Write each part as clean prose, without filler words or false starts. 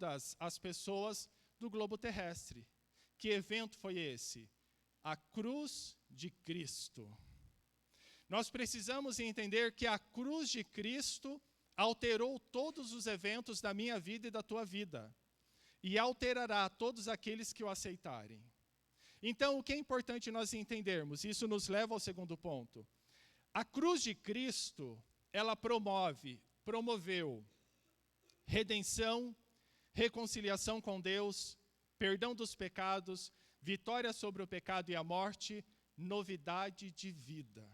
as pessoas do globo terrestre. Que evento foi esse? A cruz de Cristo. Nós precisamos entender que a cruz de Cristo alterou todos os eventos da minha vida e da tua vida. E alterará todos aqueles que o aceitarem. Então, o que é importante nós entendermos? Isso nos leva ao segundo ponto. A cruz de Cristo, ela promoveu redenção, reconciliação com Deus, perdão dos pecados, vitória sobre o pecado e a morte, novidade de vida.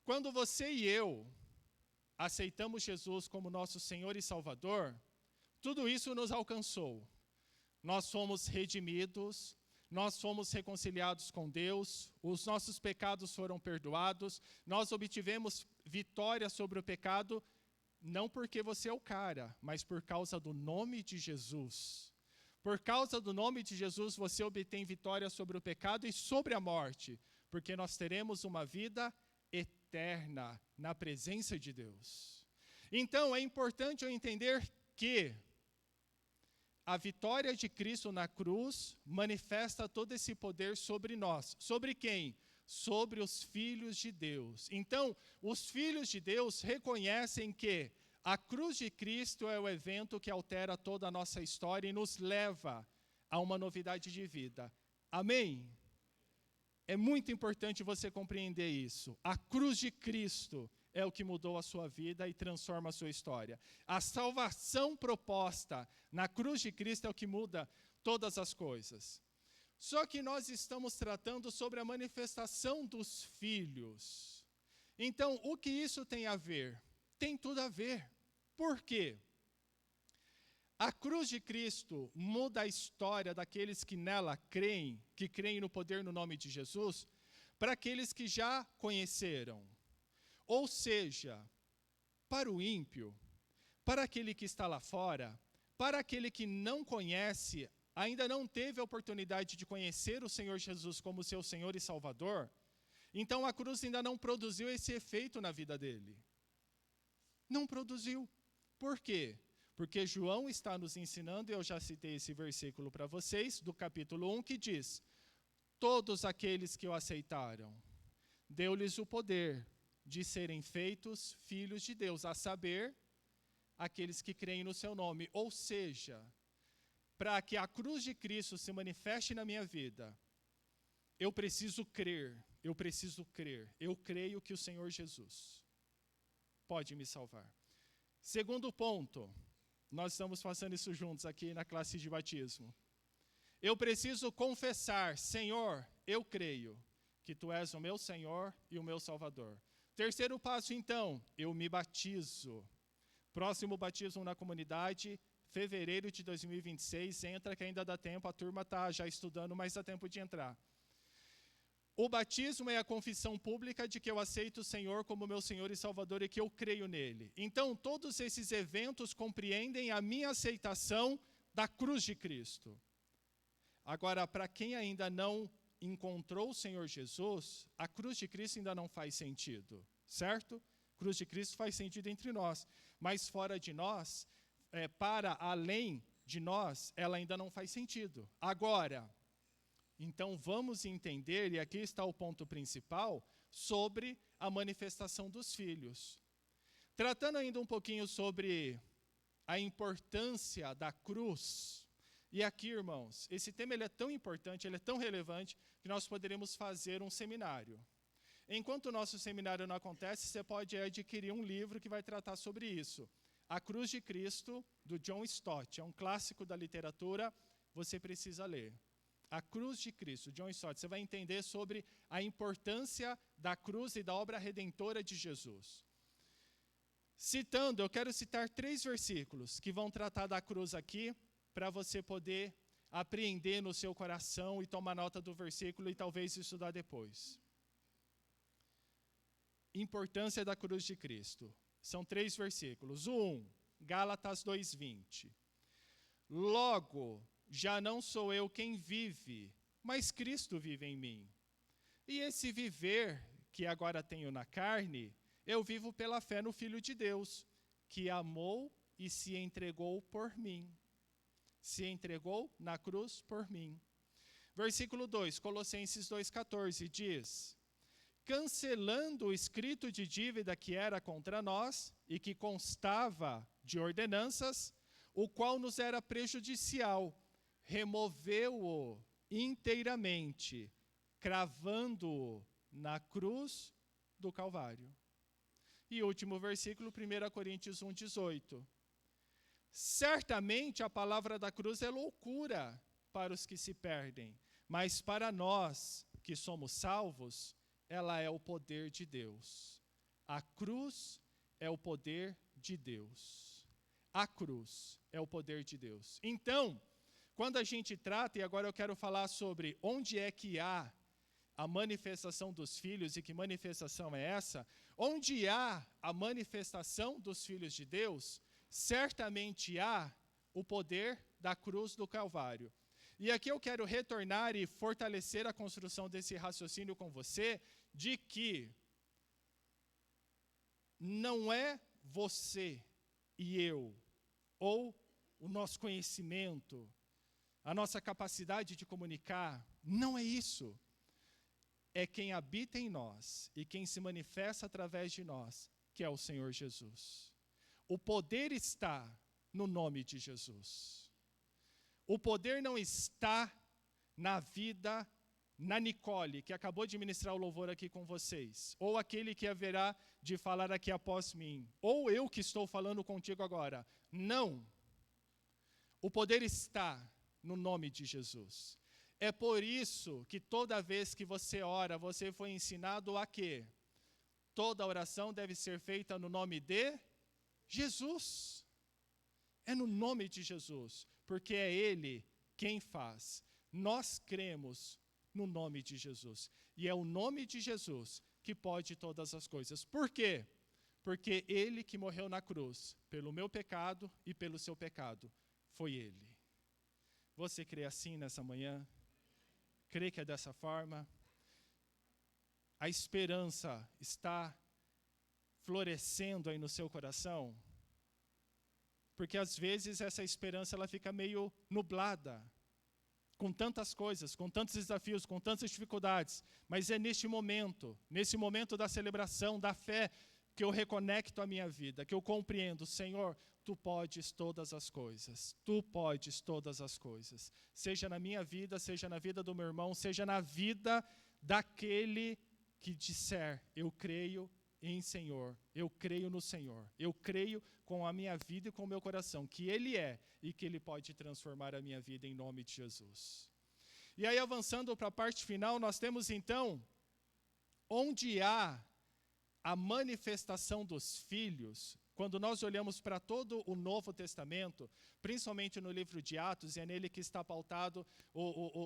Quando você e eu aceitamos Jesus como nosso Senhor e Salvador, tudo isso nos alcançou. Nós fomos redimidos, nós fomos reconciliados com Deus, os nossos pecados foram perdoados, nós obtivemos vitória sobre o pecado, não porque você é o cara, mas por causa do nome de Jesus. Por causa do nome de Jesus, você obtém vitória sobre o pecado e sobre a morte, porque nós teremos uma vida eterna na presença de Deus. Então, é importante eu entender que a vitória de Cristo na cruz manifesta todo esse poder sobre nós. Sobre quem? Sobre os filhos de Deus. Então, os filhos de Deus reconhecem que a cruz de Cristo é o evento que altera toda a nossa história e nos leva a uma novidade de vida. Amém? É muito importante você compreender isso. A cruz de Cristo é o que mudou a sua vida e transforma a sua história. A salvação proposta na cruz de Cristo é o que muda todas as coisas. Só que nós estamos tratando sobre a manifestação dos filhos. Então, o que isso tem a ver? Tem tudo a ver. Por quê? A cruz de Cristo muda a história daqueles que nela creem, que creem no poder no nome de Jesus, para aqueles que já conheceram. Ou seja, para o ímpio, para aquele que está lá fora, para aquele que não conhece, ainda não teve a oportunidade de conhecer o Senhor Jesus como seu Senhor e Salvador, então a cruz ainda não produziu esse efeito na vida dele. Não produziu. Por quê? Porque João está nos ensinando, e eu já citei esse versículo para vocês, do capítulo 1, que diz: todos aqueles que o aceitaram, deu-lhes o poder de serem feitos filhos de Deus, a saber, aqueles que creem no seu nome. Ou seja, para que a cruz de Cristo se manifeste na minha vida, eu preciso crer, eu creio que o Senhor Jesus pode me salvar. Segundo ponto, nós estamos fazendo isso juntos aqui na classe de batismo. Eu preciso confessar: Senhor, eu creio que Tu és o meu Senhor e o meu Salvador. Terceiro passo, então, eu me batizo. Próximo batismo na comunidade, fevereiro de 2026, entra que ainda dá tempo, a turma está já estudando, mas dá tempo de entrar. O batismo é a confissão pública de que eu aceito o Senhor como meu Senhor e Salvador e que eu creio nele. Então, todos esses eventos compreendem a minha aceitação da cruz de Cristo. Agora, para quem ainda não encontrou o Senhor Jesus, a cruz de Cristo ainda não faz sentido, certo? A cruz de Cristo faz sentido entre nós, mas fora de nós, para além de nós, ela ainda não faz sentido. Agora, então vamos entender, e aqui está o ponto principal, sobre a manifestação dos filhos. Tratando ainda um pouquinho sobre a importância da cruz. E aqui, irmãos, esse tema ele é tão importante, ele é tão relevante, que nós poderemos fazer um seminário. Enquanto o nosso seminário não acontece, você pode adquirir um livro que vai tratar sobre isso. A Cruz de Cristo, do John Stott. É um clássico da literatura, você precisa ler. A Cruz de Cristo, John Stott. Você vai entender sobre a importância da cruz e da obra redentora de Jesus. Eu quero citar 3 versículos que vão tratar da cruz aqui, para você poder apreender no seu coração e tomar nota do versículo e talvez estudar depois. Importância da cruz de Cristo. São 3 versículos. 1, Gálatas 2:20. Logo, já não sou eu quem vive, mas Cristo vive em mim. E esse viver que agora tenho na carne, eu vivo pela fé no Filho de Deus, que amou e se entregou por mim. Se entregou na cruz por mim. Versículo 2, Colossenses 2,14 diz: cancelando o escrito de dívida que era contra nós e que constava de ordenanças, o qual nos era prejudicial, removeu-o inteiramente, cravando-o na cruz do Calvário. E último versículo, 1 Coríntios 1,18. Certamente a palavra da cruz é loucura para os que se perdem, mas para nós que somos salvos, ela é o poder de Deus. A cruz é o poder de Deus. A cruz é o poder de Deus. Então, quando a gente trata, e agora eu quero falar sobre onde é que há a manifestação dos filhos, e que manifestação é essa? Onde há a manifestação dos filhos de Deus, certamente há o poder da cruz do Calvário. E aqui eu quero retornar e fortalecer a construção desse raciocínio com você, de que não é você e eu, ou o nosso conhecimento, a nossa capacidade de comunicar, não é isso. É quem habita em nós e quem se manifesta através de nós, que é o Senhor Jesus. O poder está no nome de Jesus. O poder não está na vida, na Nicole, que acabou de ministrar o louvor aqui com vocês, ou aquele que haverá de falar aqui após mim, ou eu que estou falando contigo agora. Não. O poder está no nome de Jesus. É por isso que toda vez que você ora, você foi ensinado a quê? Toda oração deve ser feita no nome de Jesus. É no nome de Jesus, porque é Ele quem faz. Nós cremos no nome de Jesus. E é o nome de Jesus que pode todas as coisas. Por quê? Porque Ele que morreu na cruz, pelo meu pecado e pelo seu pecado, foi Ele. Você crê assim nessa manhã? Crê que é dessa forma? A esperança está florescendo aí no seu coração? Porque às vezes essa esperança ela fica meio nublada, com tantas coisas, com tantos desafios, com tantas dificuldades. Mas é neste momento da celebração, da fé, que eu reconecto a minha vida, que eu compreendo, Senhor, Tu podes todas as coisas. Tu podes todas as coisas. Seja na minha vida, seja na vida do meu irmão, seja na vida daquele que disser, eu creio em Senhor, eu creio no Senhor, eu creio com a minha vida e com o meu coração, que Ele é e que Ele pode transformar a minha vida em nome de Jesus. E aí, avançando para a parte final, nós temos então, onde há a manifestação dos filhos, quando nós olhamos para todo o Novo Testamento, principalmente no livro de Atos, e é nele que está pautado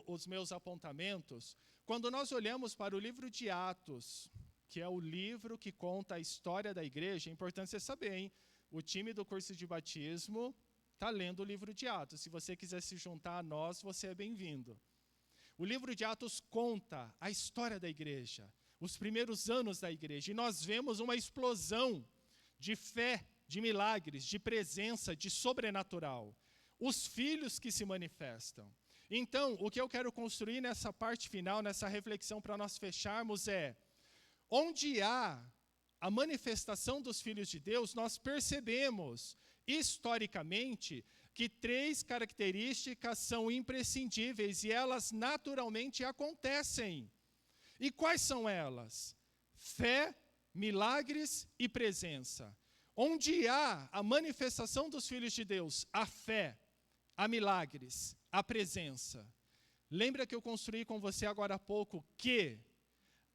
os meus apontamentos, quando nós olhamos para o livro de Atos, que é o livro que conta a história da igreja, é importante você saber, hein? O time do curso de batismo está lendo o livro de Atos. Se você quiser se juntar a nós, você é bem-vindo. O livro de Atos conta a história da igreja, os primeiros anos da igreja, e nós vemos uma explosão de fé, de milagres, de presença, de sobrenatural. Os filhos que se manifestam. Então, o que eu quero construir nessa parte final, nessa reflexão para nós fecharmos é, onde há a manifestação dos filhos de Deus, nós percebemos, historicamente, que 3 características são imprescindíveis e elas naturalmente acontecem. E quais são elas? Fé, milagres e presença. Onde há a manifestação dos filhos de Deus, a fé, a milagres, a presença. Lembra que eu construí com você agora há pouco que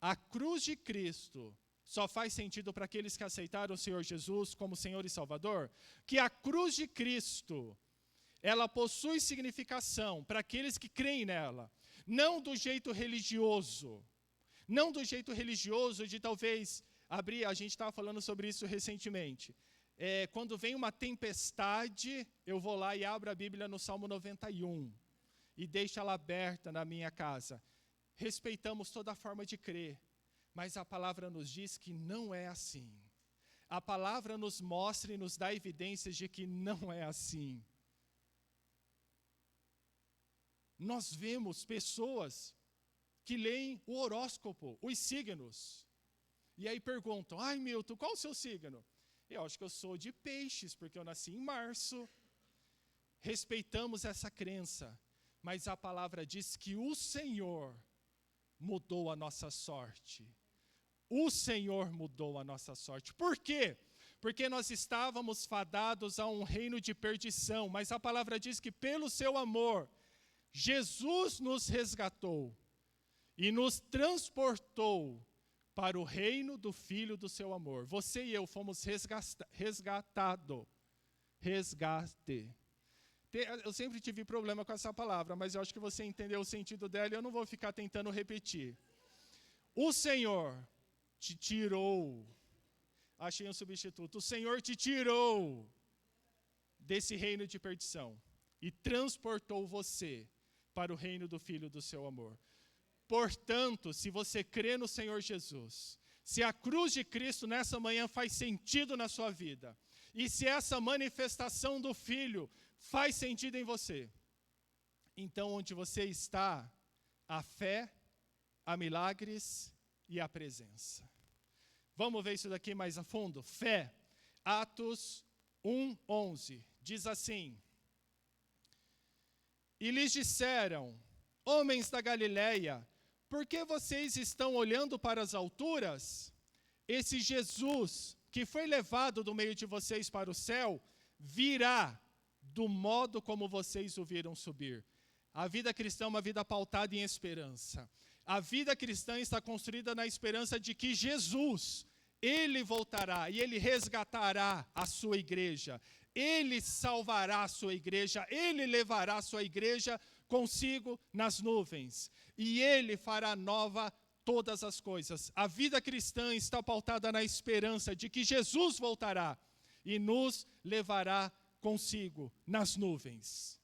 a cruz de Cristo só faz sentido para aqueles que aceitaram o Senhor Jesus como Senhor e Salvador? Que a cruz de Cristo, ela possui significação para aqueles que creem nela, não do jeito religioso, não do jeito religioso de talvez abrir, a gente estava falando sobre isso recentemente, quando vem uma tempestade, eu vou lá e abro a Bíblia no Salmo 91 e deixo ela aberta na minha casa. Respeitamos toda a forma de crer, mas a palavra nos diz que não é assim. a palavra nos mostra e nos dá evidências de que não é assim. Nós vemos pessoas que leem o horóscopo, os signos, e aí perguntam, ai Milton, qual o seu signo? Eu acho que eu sou de peixes, porque eu nasci em março. Respeitamos essa crença, mas a palavra diz que o Senhor mudou a nossa sorte. O Senhor mudou a nossa sorte. Por quê? Porque nós estávamos fadados a um reino de perdição, mas a palavra diz que pelo seu amor, Jesus nos resgatou e nos transportou para o reino do Filho do seu amor. Você e eu fomos resgatados. Resgate. Eu sempre tive problema com essa palavra, mas eu acho que você entendeu o sentido dela e eu não vou ficar tentando repetir. O Senhor te tirou. Achei um substituto. O Senhor te tirou desse reino de perdição e transportou você para o reino do Filho do seu amor. Portanto, se você crê no Senhor Jesus, se a cruz de Cristo nessa manhã faz sentido na sua vida, e se essa manifestação do Filho faz sentido em você, então onde você está, há fé, há milagres e há presença. Vamos ver isso daqui mais a fundo? Fé. Atos 1:11 diz assim: e lhes disseram, homens da Galileia, por que vocês estão olhando para as alturas? Esse Jesus que foi levado do meio de vocês para o céu, virá do modo como vocês o viram subir. A vida cristã é uma vida pautada em esperança. A vida cristã está construída na esperança de que Jesus, Ele voltará e Ele resgatará a sua igreja. Ele salvará a sua igreja, Ele levará a sua igreja consigo nas nuvens. E Ele fará nova todas as coisas. A vida cristã está pautada na esperança de que Jesus voltará e nos levará consigo nas nuvens.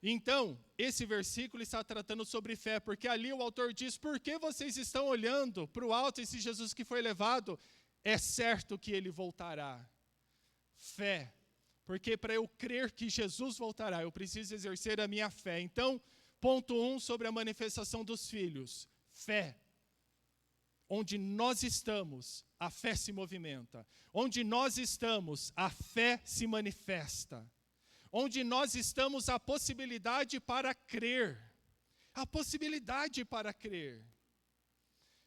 Então, esse versículo está tratando sobre fé, porque ali o autor diz, por que vocês estão olhando para o alto, esse Jesus que foi levado? É certo que Ele voltará. Fé. Porque para eu crer que Jesus voltará, eu preciso exercer a minha fé. Então, ponto 1 sobre a manifestação dos filhos. Fé. Onde nós estamos, a fé se movimenta. Onde nós estamos, a fé se manifesta. Onde nós estamos, a possibilidade para crer. A possibilidade para crer.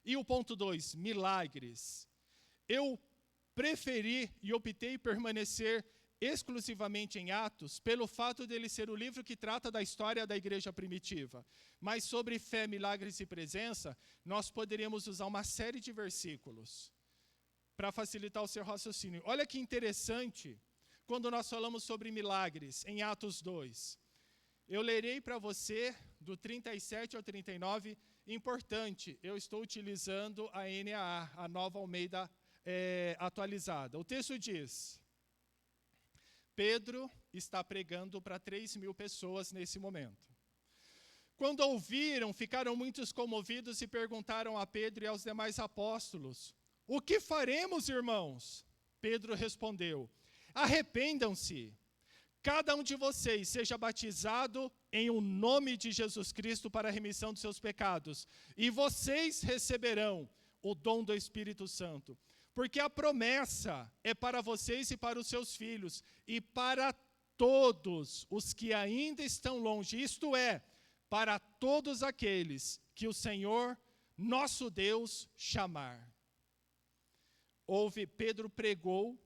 E o ponto 2, milagres. Eu preferi e optei permanecer exclusivamente em Atos, pelo fato dele ser o livro que trata da história da igreja primitiva. Mas sobre fé, milagres e presença, nós poderíamos usar uma série de versículos para facilitar o seu raciocínio. Olha que interessante, quando nós falamos sobre milagres, em Atos 2. Eu lerei para você, do 37 ao 39, importante, eu estou utilizando a NAA, a Nova Almeida atualizada. O texto diz, Pedro está pregando para 3.000 pessoas nesse momento. Quando ouviram, ficaram muitos comovidos e perguntaram a Pedro e aos demais apóstolos, o que faremos, irmãos? Pedro respondeu, arrependam-se, cada um de vocês seja batizado em o nome de Jesus Cristo para a remissão dos seus pecados, e vocês receberão o dom do Espírito Santo. Porque a promessa é para vocês e para os seus filhos, e para todos os que ainda estão longe, isto é, para todos aqueles que o Senhor, nosso Deus, chamar. Pedro pregou,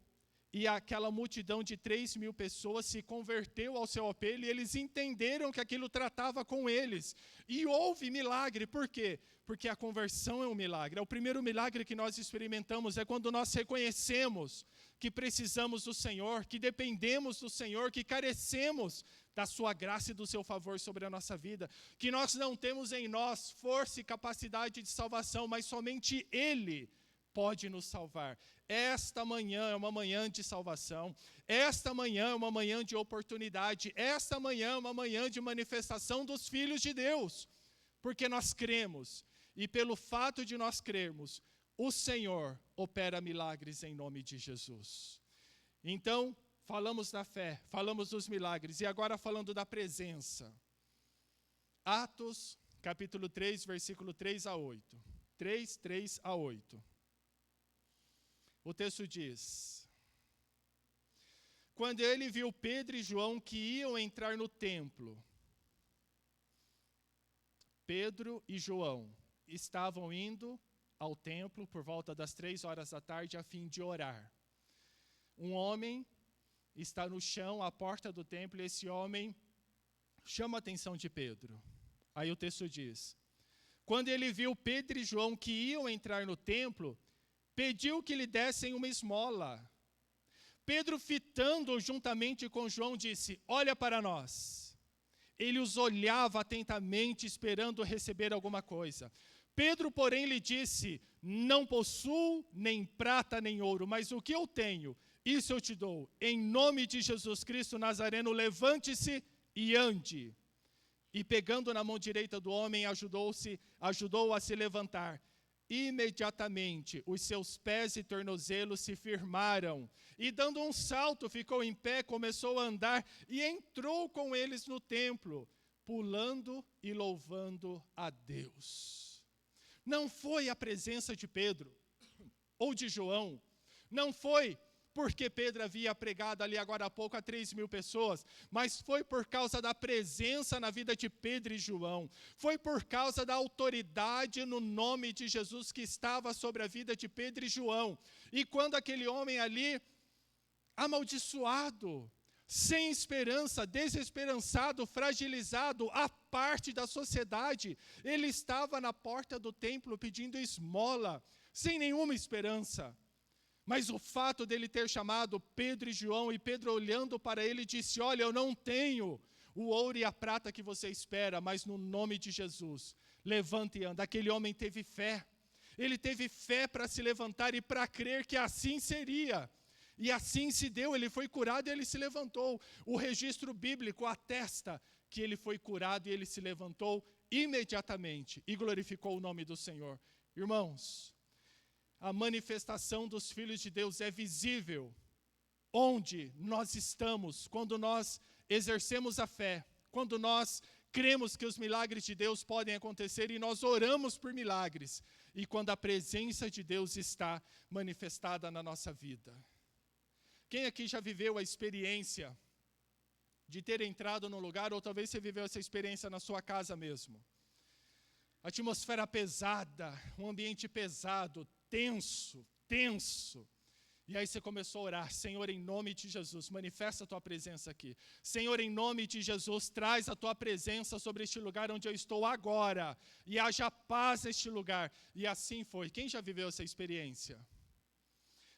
e aquela multidão de 3.000 pessoas se converteu ao seu apelo, e eles entenderam que aquilo tratava com eles. E houve milagre, por quê? Porque a conversão é um milagre. O primeiro milagre que nós experimentamos é quando nós reconhecemos que precisamos do Senhor, que dependemos do Senhor, que carecemos da sua graça e do seu favor sobre a nossa vida, que nós não temos em nós força e capacidade de salvação, mas somente Ele pode nos salvar. Esta manhã é uma manhã de salvação, esta manhã é uma manhã de oportunidade, esta manhã é uma manhã de manifestação dos filhos de Deus, porque nós cremos, e pelo fato de nós crermos, o Senhor opera milagres em nome de Jesus. Então, falamos da fé, falamos dos milagres, e agora falando da presença. Atos, capítulo 3, versículo 3 a 8. 3 a 8. O texto diz: quando ele viu Pedro e João que iam entrar no templo, Pedro e João estavam indo ao templo por volta das 3 horas da tarde a fim de orar. Um homem está no chão, à porta do templo, e esse homem chama a atenção de Pedro. Aí o texto diz: quando ele viu Pedro e João que iam entrar no templo, pediu que lhe dessem uma esmola. Pedro, fitando juntamente com João, disse: olha para nós. Ele os olhava atentamente, esperando receber alguma coisa. Pedro, porém, lhe disse: não possuo nem prata nem ouro, mas o que eu tenho, isso eu te dou. Em nome de Jesus Cristo Nazareno, levante-se e ande. E pegando na mão direita do homem, ajudou-o a se levantar. Imediatamente os seus pés e tornozelos se firmaram, e dando um salto ficou em pé, começou a andar e entrou com eles no templo, pulando e louvando a Deus. Não foi a presença de Pedro ou de João, não foi porque Pedro havia pregado ali agora há pouco a 3.000 pessoas, mas foi por causa da presença na vida de Pedro e João, foi por causa da autoridade no nome de Jesus que estava sobre a vida de Pedro e João. E quando aquele homem ali, amaldiçoado, sem esperança, desesperançado, fragilizado, à parte da sociedade, ele estava na porta do templo pedindo esmola, sem nenhuma esperança. Mas o fato dele ter chamado Pedro e João, e Pedro olhando para ele disse: olha, eu não tenho o ouro e a prata que você espera, mas no nome de Jesus, levanta e anda. Aquele homem teve fé. Ele teve fé para se levantar e para crer que assim seria. E assim se deu, ele foi curado e ele se levantou. O registro bíblico atesta que ele foi curado e ele se levantou imediatamente e glorificou o nome do Senhor. Irmãos, a manifestação dos filhos de Deus é visível onde nós estamos, quando nós exercemos a fé, quando nós cremos que os milagres de Deus podem acontecer e nós oramos por milagres, e quando a presença de Deus está manifestada na nossa vida. Quem aqui já viveu a experiência de ter entrado num lugar, ou talvez você viveu essa experiência na sua casa mesmo? Atmosfera pesada, um ambiente pesado, tenso. E aí você começou a orar: Senhor, em nome de Jesus, manifesta a tua presença aqui. Senhor, em nome de Jesus, traz a tua presença sobre este lugar onde eu estou agora. E haja paz neste lugar. E assim foi. Quem já viveu essa experiência?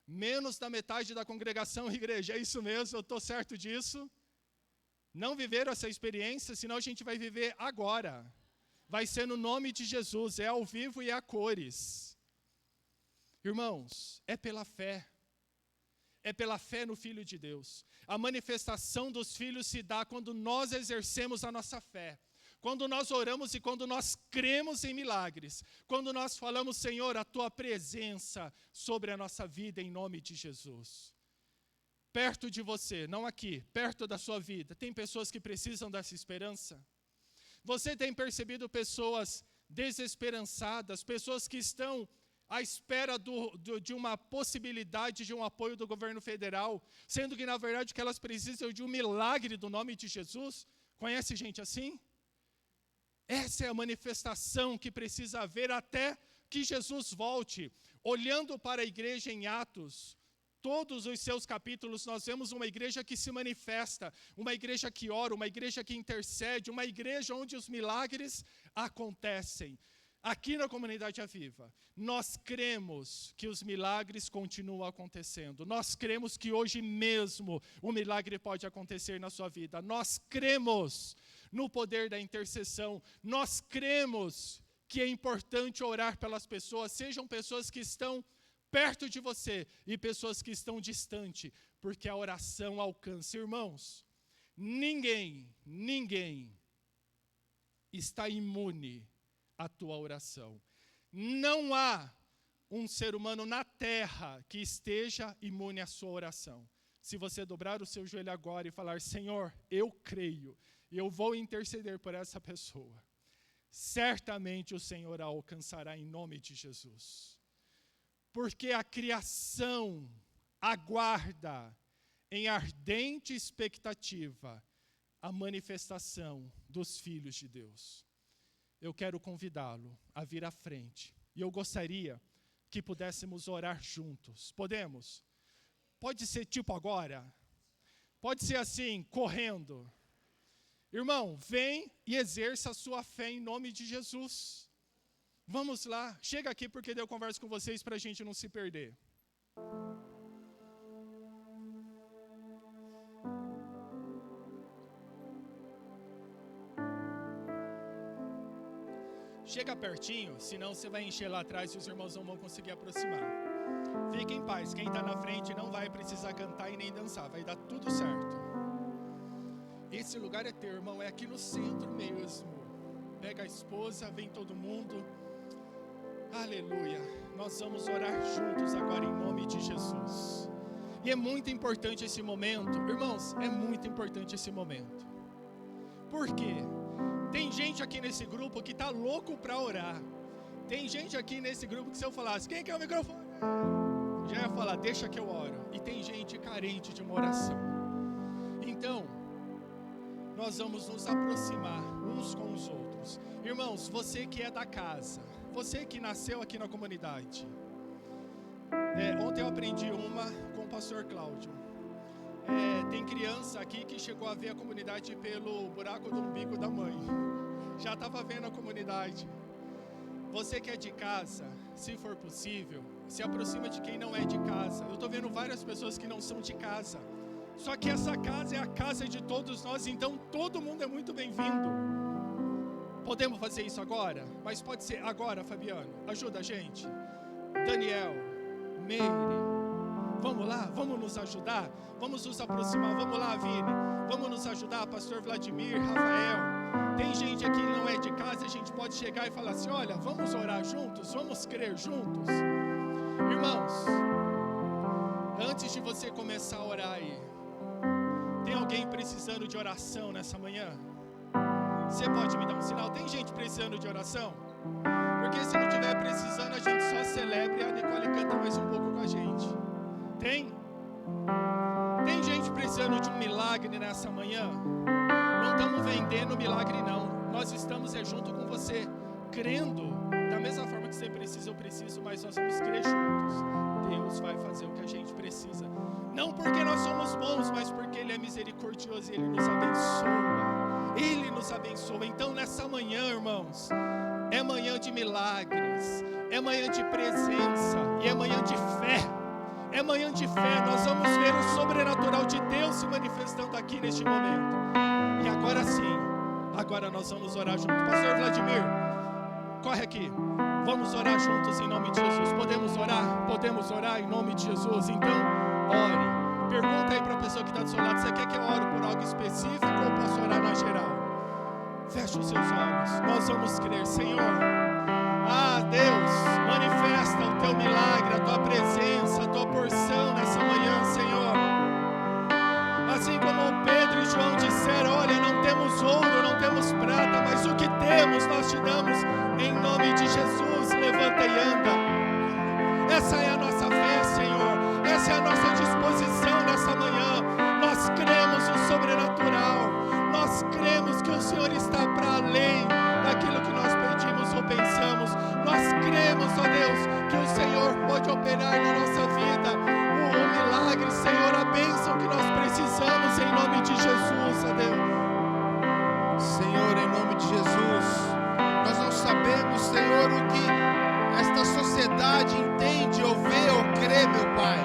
Menos da metade da congregação, igreja, é isso mesmo, eu estou certo disso. Não viveram essa experiência, senão a gente vai viver agora. Vai ser no nome de Jesus, é ao vivo e a cores. Irmãos, é pela fé no Filho de Deus. A manifestação dos filhos se dá quando nós exercemos a nossa fé, quando nós oramos e quando nós cremos em milagres, quando nós falamos: Senhor, a tua presença sobre a nossa vida em nome de Jesus. Perto de você, não aqui, perto da sua vida, tem pessoas que precisam dessa esperança? Você tem percebido pessoas desesperançadas, pessoas que estão à espera de uma possibilidade de um apoio do governo federal, sendo que, na verdade, que elas precisam de um milagre do nome de Jesus? Conhece gente assim? Essa é a manifestação que precisa haver até que Jesus volte. Olhando para a igreja em Atos, todos os seus capítulos, nós vemos uma igreja que se manifesta, uma igreja que ora, uma igreja que intercede, uma igreja onde os milagres acontecem. Aqui na Comunidade Aviva, nós cremos que os milagres continuam acontecendo. Nós cremos que hoje mesmo o milagre pode acontecer na sua vida. Nós cremos no poder da intercessão. Nós cremos que é importante orar pelas pessoas, sejam pessoas que estão perto de você e pessoas que estão distante, porque a oração alcança. Irmãos, ninguém está imune à tua oração. Não há um ser humano na terra que esteja imune à sua oração. Se você dobrar o seu joelho agora e falar, Senhor, eu creio, e eu vou interceder por essa pessoa, certamente o Senhor a alcançará em nome de Jesus. Porque a criação aguarda em ardente expectativa a manifestação dos filhos de Deus. Eu quero convidá-lo a vir à frente. E eu gostaria que pudéssemos orar juntos. Podemos? Pode ser tipo agora? Pode ser assim, correndo. Irmão, vem e exerça a sua fé em nome de Jesus. Vamos lá. Chega aqui porque daí eu converso com vocês para a gente não se perder. Chega pertinho, senão você vai encher lá atrás e os irmãos não vão conseguir aproximar. Fique em paz, quem está na frente não vai precisar cantar e nem dançar, vai dar tudo certo. Esse lugar é teu, irmão, é aqui no centro mesmo. Pega a esposa, vem todo mundo. Aleluia. Nós vamos orar juntos agora em nome de Jesus. E é muito importante esse momento, irmãos, é muito importante esse momento. Por quê? Tem gente aqui nesse grupo que está louco para orar. Tem gente aqui nesse grupo que se eu falasse, quem quer o microfone? Já ia falar, deixa que eu oro. E tem gente carente de uma oração. Então, nós vamos nos aproximar uns com os outros. Irmãos, você que é da casa, você que nasceu aqui na comunidade. Ontem eu aprendi uma com o pastor Cláudio. Tem criança aqui que chegou a ver a comunidade pelo buraco do umbigo da mãe. Já estava vendo a comunidade. Você que é de casa, se for possível, se aproxima de quem não é de casa. Eu estou vendo várias pessoas que não são de casa. Só que essa casa é a casa de todos nós, então todo mundo é muito bem-vindo. Podemos fazer isso agora? Mas pode ser agora, Fabiano. Ajuda a gente. Daniel, Meire. Vamos lá, vamos nos ajudar, vamos nos aproximar, vamos lá, Vini, vamos nos ajudar, pastor Vladimir, Rafael. Tem gente aqui que não é de casa, a gente pode chegar e falar assim, olha, vamos orar juntos, vamos crer juntos. Irmãos, antes de você começar a orar aí, tem alguém precisando de oração nessa manhã? Você pode me dar um sinal? Tem gente precisando de oração? Porque se não estiver precisando, a gente só celebra e a Nicole canta mais um pouco com a gente. Tem gente precisando de um milagre nessa manhã? Não estamos vendendo milagre não. Nós estamos junto com você, crendo. Da mesma forma que você precisa, eu preciso, mas nós vamos crer juntos. Deus vai fazer o que a gente precisa. Não porque nós somos bons, mas porque Ele é misericordioso e Ele nos abençoa. Ele nos abençoa. Então nessa manhã, irmãos, é manhã de milagres, é manhã de presença e é manhã de fé. É manhã de fé, nós vamos ver o sobrenatural de Deus se manifestando aqui neste momento. E agora sim, agora nós vamos orar juntos. Pastor Vladimir, corre aqui. Vamos orar juntos em nome de Jesus. Podemos orar? Podemos orar em nome de Jesus. Então, ore. Pergunta aí para a pessoa que está do seu lado, você quer que eu ore por algo específico ou posso orar na geral? Feche os seus olhos. Nós vamos crer, Senhor. Ah, Deus, manifesta o Teu milagre, a Tua presença, a Tua porção nessa manhã, Senhor. Assim como Pedro e João disseram, olha, não temos ouro, não temos prata, mas o que temos nós te damos em nome de Jesus. Levanta e anda. Essa é a nossa fé, Senhor. Essa é a nossa disposição nessa manhã. Nós cremos no sobrenatural. Nós cremos que o Senhor está para além daquilo que nós pedimos ou pensamos. Nós cremos, ó Deus, que o Senhor pode operar na nossa vida o milagre, Senhor, a bênção que nós precisamos em nome de Jesus, ó Deus. Senhor, em nome de Jesus, nós não sabemos, Senhor, o que esta sociedade entende ou vê ou crê, meu Pai,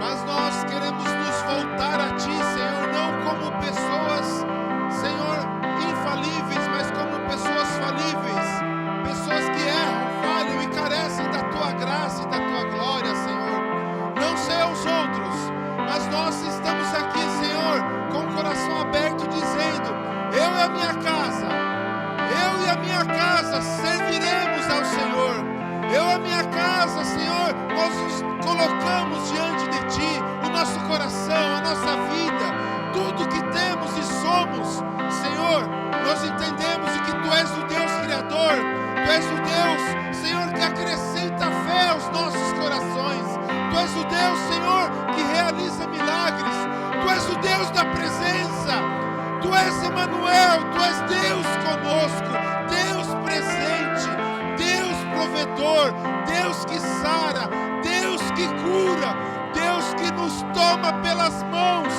mas nós queremos nos voltar a Ti, Senhor, não como pessoas, Senhor, infalíveis, mas como Senhor, nós entendemos que Tu és o Deus Criador, Tu és o Deus, Senhor, que acrescenta fé aos nossos corações. Tu és o Deus, Senhor, que realiza milagres. Tu és o Deus da presença. Tu és Emanuel, Tu és Deus conosco, Deus presente, Deus provedor, Deus que sara, Deus que cura, Deus que nos toma pelas mãos,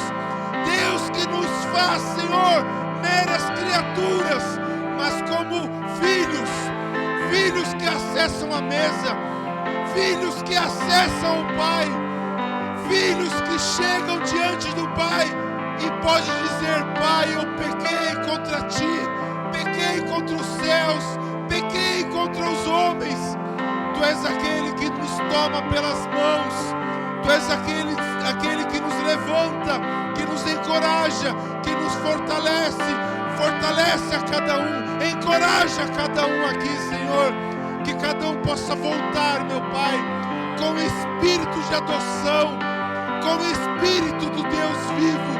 Deus que nos faz, Senhor, meras criaturas, mas como filhos, filhos que acessam a mesa, filhos que acessam o Pai, filhos que chegam diante do Pai e pode dizer: Pai, eu pequei contra Ti, pequei contra os céus, pequei contra os homens. Tu és aquele que nos toma pelas mãos, Tu és aquele que nos levanta, que nos encoraja, que nos fortalece, fortalece a cada um, encoraja a cada um aqui, Senhor, que cada um possa voltar, meu Pai, com espírito de adoção, com o espírito do Deus vivo,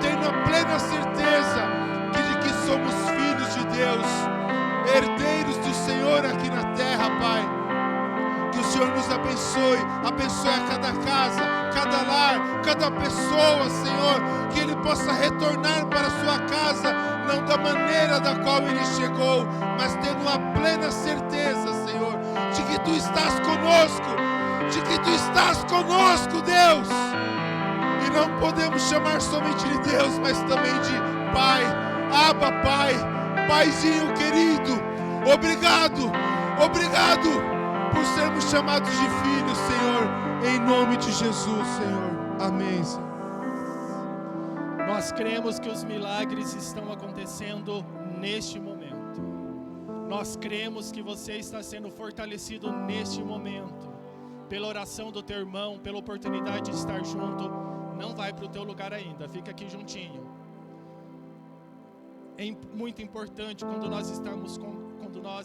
tendo a plena certeza de que somos filhos de Deus, herdeiros do Senhor aqui na terra, Pai. Que o Senhor nos abençoe, abençoe a cada casa, cada lar, cada pessoa, Senhor, que ele possa retornar para a sua casa, não da maneira da qual ele chegou, mas tendo a plena certeza, Senhor, de que Tu estás conosco, de que Tu estás conosco, Deus. E não podemos chamar somente de Deus, mas também de Pai, Abba, Pai, Paizinho querido, obrigado, obrigado por sermos chamados de filhos, Senhor, em nome de Jesus, Senhor. Amém, Senhor. Nós cremos que os milagres estão acontecendo neste momento. Nós cremos que você está sendo fortalecido neste momento. Pela oração do teu irmão, pela oportunidade de estar junto. Não vai para o teu lugar ainda, fica aqui juntinho. É muito importante quando nós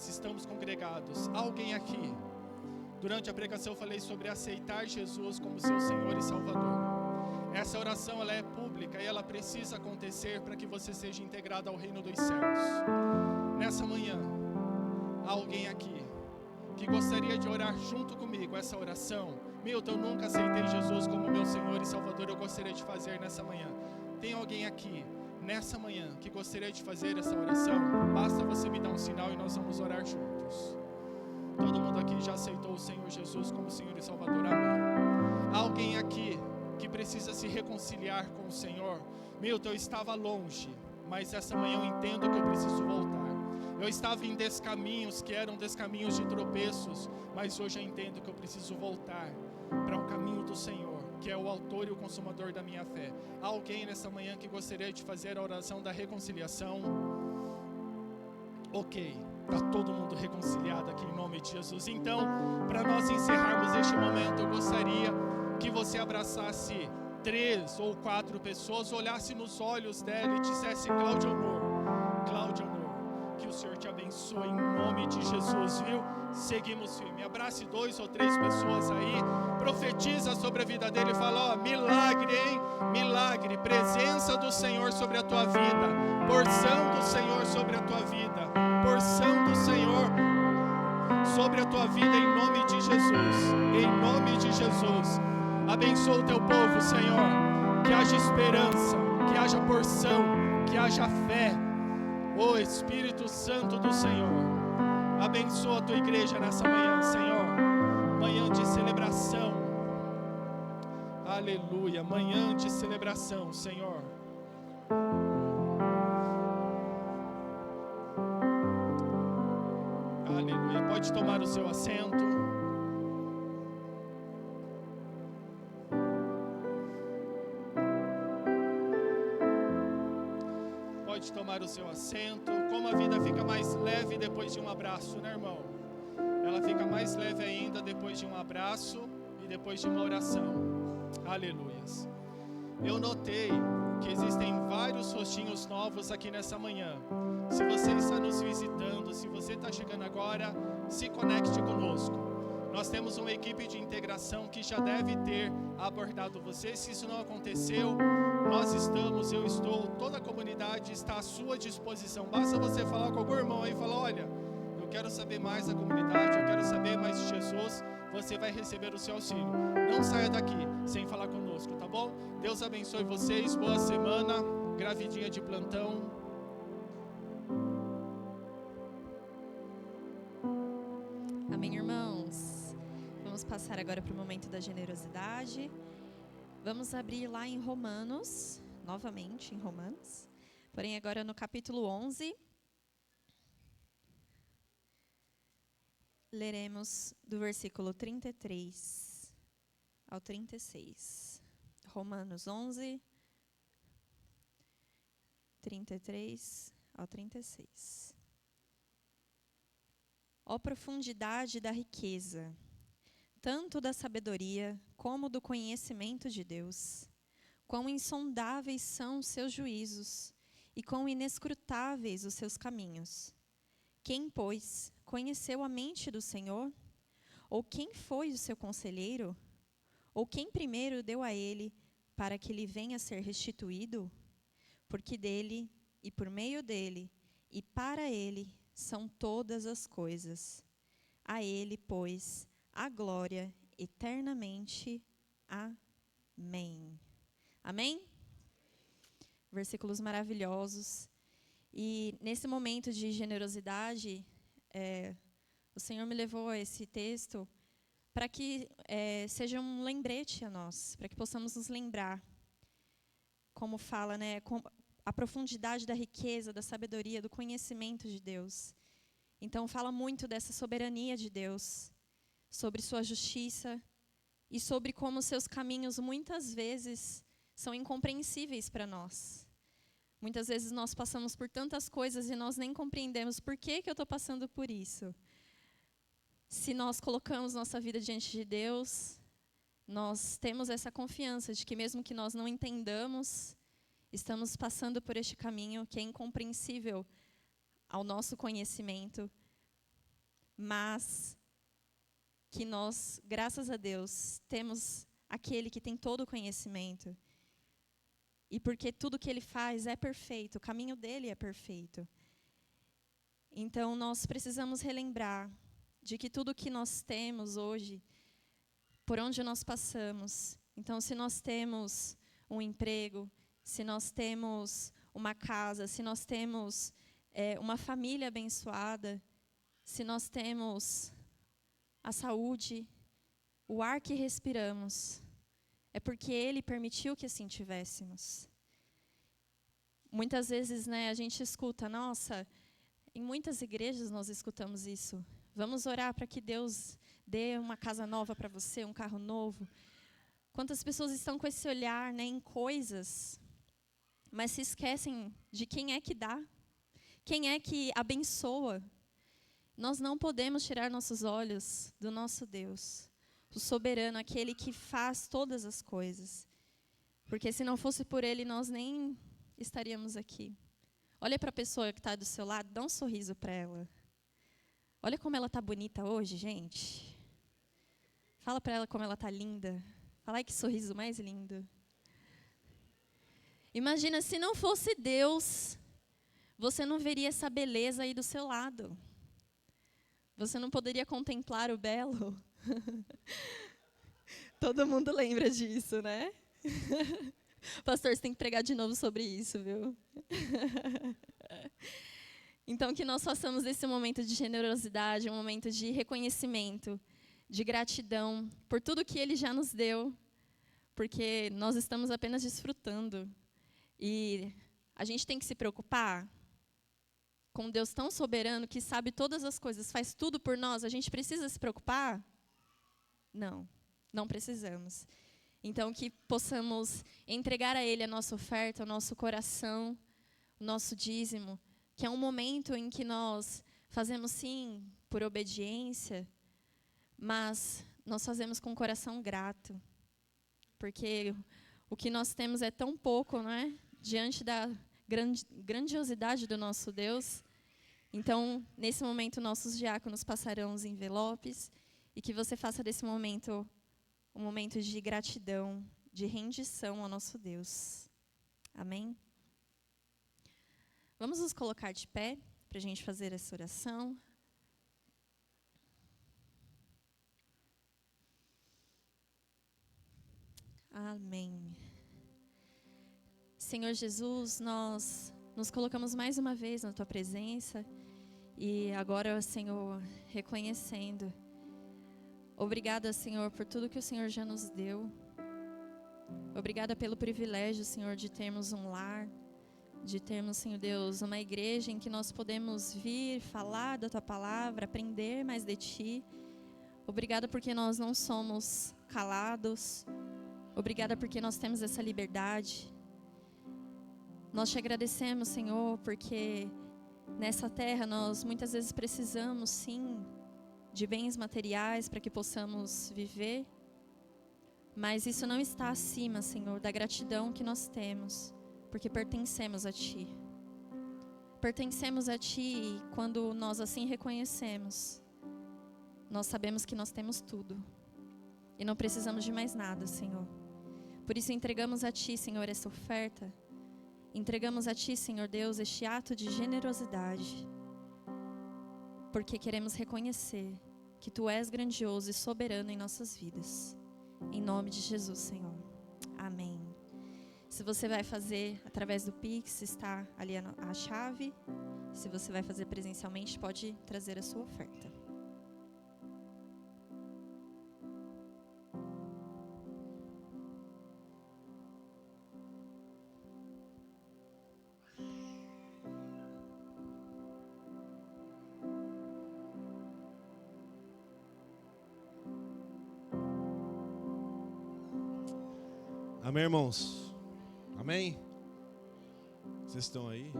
estamos congregados. Alguém aqui, durante a pregação eu falei sobre aceitar Jesus como seu Senhor e Salvador. Essa oração ela é pública e ela precisa acontecer para que você seja integrado ao reino dos céus. Nessa manhã, alguém aqui que gostaria de orar junto comigo essa oração. Milton, eu nunca aceitei Jesus como meu Senhor e Salvador, eu gostaria de fazer nessa manhã. Tem alguém aqui, nessa manhã, que gostaria de fazer essa oração? Basta você me dar um sinal e nós vamos orar juntos. Todo mundo aqui já aceitou o Senhor Jesus como Senhor e Salvador, amém. Alguém aqui que precisa se reconciliar com o Senhor? Milton, eu estava longe, mas essa manhã eu entendo que eu preciso voltar. Eu estava em descaminhos que eram descaminhos de tropeços, mas hoje eu entendo que eu preciso voltar para o caminho do Senhor, que é o autor e o consumador da minha fé. Há alguém nessa manhã que gostaria de fazer a oração da reconciliação? Ok, está todo mundo reconciliado aqui em nome de Jesus. Então, para nós encerrarmos este momento, eu gostaria que você abraçasse 3 ou 4 pessoas, olhasse nos olhos dela e dissesse: Cláudia Honor, Cláudia Honor, que o Senhor te abençoe em nome de Jesus, viu? Seguimos firme. Abrace 2 ou 3 pessoas aí, profetiza sobre a vida dele e fala: ó, milagre, hein? Milagre, presença do Senhor sobre a tua vida, porção do Senhor sobre a tua vida, porção do Senhor sobre a tua vida em nome de Jesus, em nome de Jesus. Abençoa o teu povo, Senhor, que haja esperança, que haja porção, que haja fé. Ô Espírito Santo do Senhor, abençoa a tua igreja nessa manhã, Senhor, manhã de celebração, aleluia, manhã de celebração, Senhor. Aleluia, pode tomar o seu assento. Pode tomar o seu assento. Como a vida fica mais leve depois de um abraço, né, irmão? Ela fica mais leve ainda depois de um abraço e depois de uma oração. Aleluias. Eu notei que existem vários rostinhos novos aqui nessa manhã. Se você está nos visitando, se você está chegando agora, se conecte conosco. Nós temos uma equipe de integração que já deve ter abordado você. Se isso não aconteceu, eu estou, toda a comunidade está à sua disposição. Basta você falar com algum irmão aí e falar: olha, eu quero saber mais da comunidade, eu quero saber mais de Jesus. Você vai receber o seu auxílio. Não saia daqui sem falar conosco, tá bom? Deus abençoe vocês, boa semana, gravidinha de plantão. Amém, irmãos? Vamos passar agora para o momento da generosidade. Vamos abrir lá em Romanos, novamente em Romanos, porém agora no capítulo 11. Leremos do versículo 33 ao 36. Romanos 11, 33 ao 36. Ó profundidade da riqueza, tanto da sabedoria como do conhecimento de Deus! Quão insondáveis são os seus juízos e quão inescrutáveis os seus caminhos! Quem, pois, conheceu a mente do Senhor? Ou quem foi o seu conselheiro? Ou quem primeiro deu a ele para que lhe venha a ser restituído? Porque dele, e por meio dele, e para ele são todas as coisas. A ele, pois, a glória eternamente. Amém. Amém? Versículos maravilhosos. E nesse momento de generosidade, o Senhor me levou a esse texto para que seja um lembrete a nós, para que possamos nos lembrar, como fala, né, a profundidade da riqueza, da sabedoria, do conhecimento de Deus. Então fala muito dessa soberania de Deus, sobre sua justiça e sobre como seus caminhos muitas vezes são incompreensíveis para nós. Muitas vezes nós passamos por tantas coisas e nós nem compreendemos por que eu estou passando por isso. Se nós colocamos nossa vida diante de Deus, nós temos essa confiança de que mesmo que nós não entendamos, estamos passando por este caminho que é incompreensível ao nosso conhecimento, mas que nós, graças a Deus, temos aquele que tem todo o conhecimento. E porque tudo que ele faz é perfeito, o caminho dele é perfeito. Então, nós precisamos relembrar de que tudo que nós temos hoje, por onde nós passamos, então, se nós temos um emprego, se nós temos uma casa, se nós temos uma família abençoada, se nós temos a saúde, o ar que respiramos, é porque Ele permitiu que assim tivéssemos. Muitas vezes, né, a gente escuta, nossa, em muitas igrejas nós escutamos isso. Vamos orar para que Deus dê uma casa nova para você, um carro novo. Quantas pessoas estão com esse olhar, né, em coisas, mas se esquecem de quem é que dá, quem é que abençoa. Nós não podemos tirar nossos olhos do nosso Deus, o soberano, aquele que faz todas as coisas. Porque se não fosse por Ele, nós nem estaríamos aqui. Olha para a pessoa que está do seu lado, dá um sorriso para ela. Olha como ela está bonita hoje, gente. Fala para ela como ela está linda. Fala, ai, que sorriso mais lindo. Imagina, se não fosse Deus, você não veria essa beleza aí do seu lado. Você não poderia contemplar o belo. Todo mundo lembra disso, né? Pastor, você tem que pregar de novo sobre isso, viu? Então, que nós façamos desse momento de generosidade, um momento de reconhecimento, de gratidão por tudo que Ele já nos deu, porque nós estamos apenas desfrutando. E a gente tem que se preocupar com Deus tão soberano que sabe todas as coisas, faz tudo por nós. A gente precisa se preocupar? Não, não precisamos. Então, que possamos entregar a Ele a nossa oferta, o nosso coração, o nosso dízimo, que é um momento em que nós fazemos, sim, por obediência, mas nós fazemos com o coração grato, porque o que nós temos é tão pouco, não é? Diante da grandiosidade do nosso Deus. Então, nesse momento, nossos diáconos passarão os envelopes e que você faça desse momento um momento de gratidão, de rendição ao nosso Deus. Amém? Vamos nos colocar de pé para a gente fazer essa oração. Amém. Senhor Jesus, nós nos colocamos mais uma vez na Tua presença e agora, Senhor, reconhecendo. Obrigada, Senhor, por tudo que o Senhor já nos deu. Obrigada pelo privilégio, Senhor, de termos um lar, de termos, Senhor Deus, uma igreja em que nós podemos vir, falar da Tua palavra, aprender mais de Ti. Obrigada porque nós não somos calados. Obrigada porque nós temos essa liberdade. Nós Te agradecemos, Senhor, porque nessa terra nós muitas vezes precisamos, sim, de bens materiais para que possamos viver. Mas isso não está acima, Senhor, da gratidão que nós temos, porque pertencemos a Ti. Pertencemos a Ti e quando nós assim reconhecemos, nós sabemos que nós temos tudo. E não precisamos de mais nada, Senhor. Por isso entregamos a Ti, Senhor, essa oferta. Entregamos a Ti, Senhor Deus, este ato de generosidade. Porque queremos reconhecer que Tu és grandioso e soberano em nossas vidas. Em nome de Jesus, Senhor. Amém. Se você vai fazer através do Pix, está ali a chave. Se você vai fazer presencialmente, pode trazer a sua oferta. Amém, irmãos? Amém? Vocês estão aí?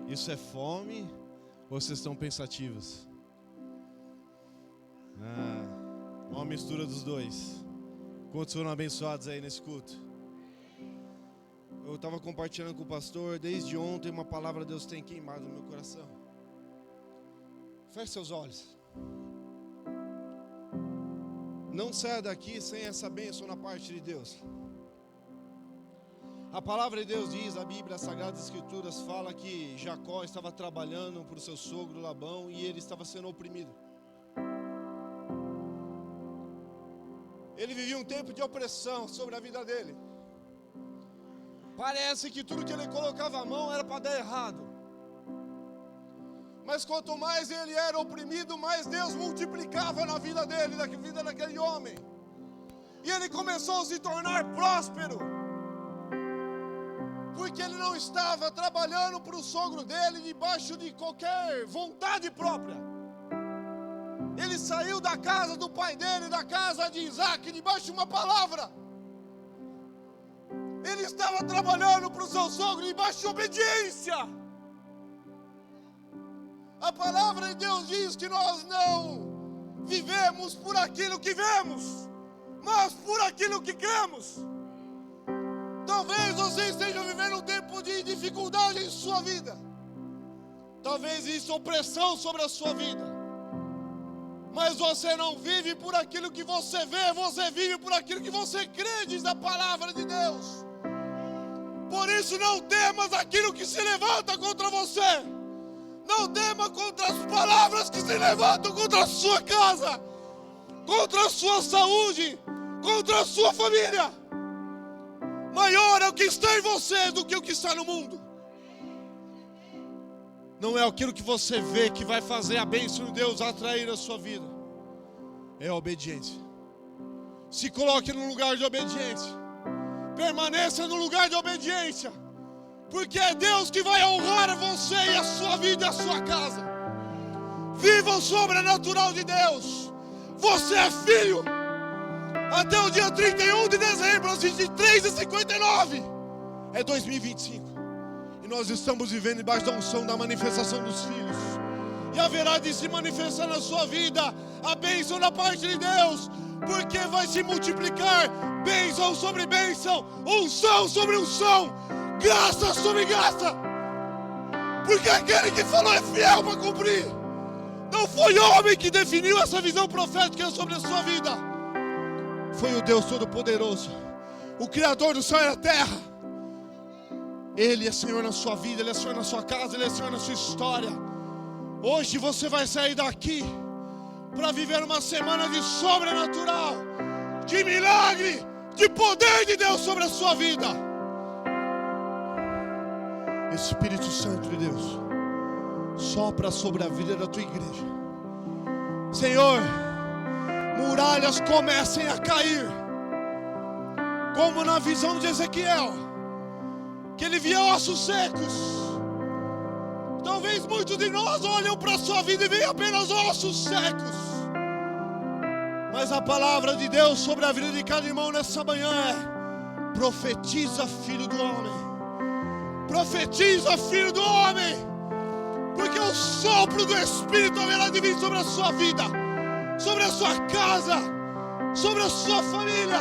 Isso é fome ou vocês estão pensativos? Uma mistura dos dois. Quantos foram abençoados aí nesse culto? Eu estava compartilhando com o pastor desde ontem, uma palavra de Deus tem queimado no meu coração. Feche seus olhos. Não saia daqui sem essa bênção na parte de Deus. A palavra de Deus diz, a Bíblia, as Sagradas Escrituras fala que Jacó estava trabalhando para o seu sogro Labão e ele estava sendo oprimido. Ele vivia um tempo de opressão sobre a vida dele. Parece que tudo que ele colocava a mão era para dar errado. Mas quanto mais ele era oprimido, mais Deus multiplicava na vida dele, na vida daquele homem. E ele começou a se tornar próspero. Porque ele não estava trabalhando para o sogro dele debaixo de qualquer vontade própria. Ele saiu da casa do pai dele, da casa de Isaac, debaixo de uma palavra. Ele estava trabalhando para o seu sogro debaixo de obediência. A palavra de Deus diz que nós não vivemos por aquilo que vemos, mas por aquilo que cremos. Talvez você esteja vivendo um tempo de dificuldade em sua vida. Talvez isso opressão sobre a sua vida. Mas você não vive por aquilo que você vê, você vive por aquilo que você crê, diz a palavra de Deus. Por isso não temas aquilo que se levanta contra você. Não tema contra as palavras que se levantam contra a sua casa, contra a sua saúde, contra a sua família. Maior é o que está em você do que o que está no mundo. Não é aquilo que você vê que vai fazer a bênção de Deus atrair a sua vida. É a obediência. Se coloque no lugar de obediência. Permaneça no lugar de obediência. Porque é Deus que vai honrar você e a sua vida e a sua casa. Viva o sobrenatural de Deus. Você é filho. Até o dia 31 de dezembro, às 23h59, é 2025. E nós estamos vivendo debaixo da unção da manifestação dos filhos. E haverá de se manifestar na sua vida a bênção da parte de Deus. Porque vai se multiplicar bênção sobre bênção, unção sobre unção, graça sobre graça. Porque aquele que falou é fiel para cumprir. Não foi homem que definiu essa visão profética sobre a sua vida. foi o Deus Todo-Poderoso, o Criador do céu e da terra. Ele é Senhor na sua vida, Ele é Senhor na sua casa, Ele é Senhor na sua história. Hoje você vai sair daqui para viver uma semana de sobrenatural, de milagre, de poder de Deus sobre a sua vida. Espírito Santo de Deus, sopra sobre a vida da tua igreja. Senhor, muralhas comecem a cair, como na visão de Ezequiel, que ele via ossos secos. Talvez muitos de nós olham para a sua vida e veem apenas ossos secos, mas a palavra de Deus sobre a vida de cada irmão nessa manhã é: profetiza, filho do homem. Profetiza, filho do homem, porque o sopro do Espírito haverá de vir sobre a sua vida, sobre a sua casa, sobre a sua família,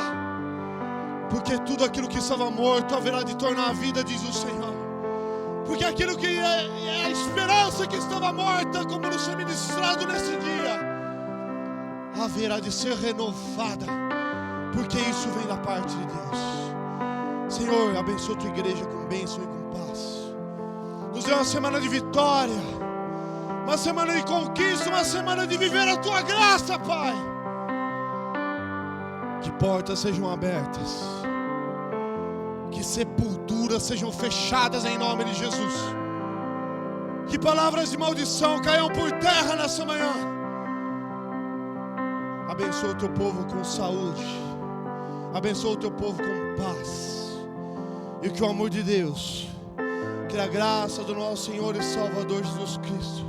porque tudo aquilo que estava morto haverá de tornar a vida, diz o Senhor. Porque aquilo que é a esperança que estava morta, como nos foi ministrado nesse dia, haverá de ser renovada, porque isso vem da parte de Deus. Senhor, abençoa a tua igreja com bênção e com paz. Nos dê uma semana de vitória, uma semana de conquista, uma semana de viver a tua graça, Pai. Que portas sejam abertas, que sepulturas sejam fechadas em nome de Jesus. Que palavras de maldição caiam por terra nessa manhã. Abençoa o teu povo com saúde, abençoa o teu povo com paz. E que o amor de Deus, que a graça do nosso Senhor e Salvador Jesus Cristo,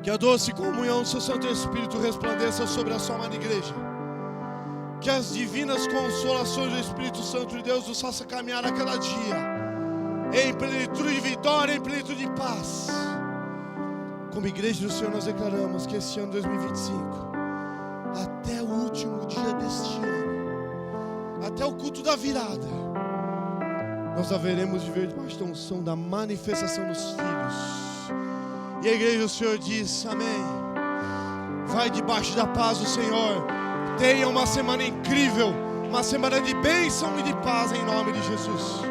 que a doce comunhão do seu Santo Espírito resplandeça sobre a sua amada igreja. Que as divinas consolações do Espírito Santo de Deus nos faça caminhar a cada dia em plenitude de vitória, em plenitude de paz. Como igreja do Senhor, nós declaramos que este ano 2025, até o último dia deste ano, até o culto da virada, nós haveremos de ver debaixo da unção da manifestação dos filhos. E a igreja do Senhor diz: amém. Vai debaixo da paz do Senhor. Tenha uma semana incrível, uma semana de bênção e de paz em nome de Jesus.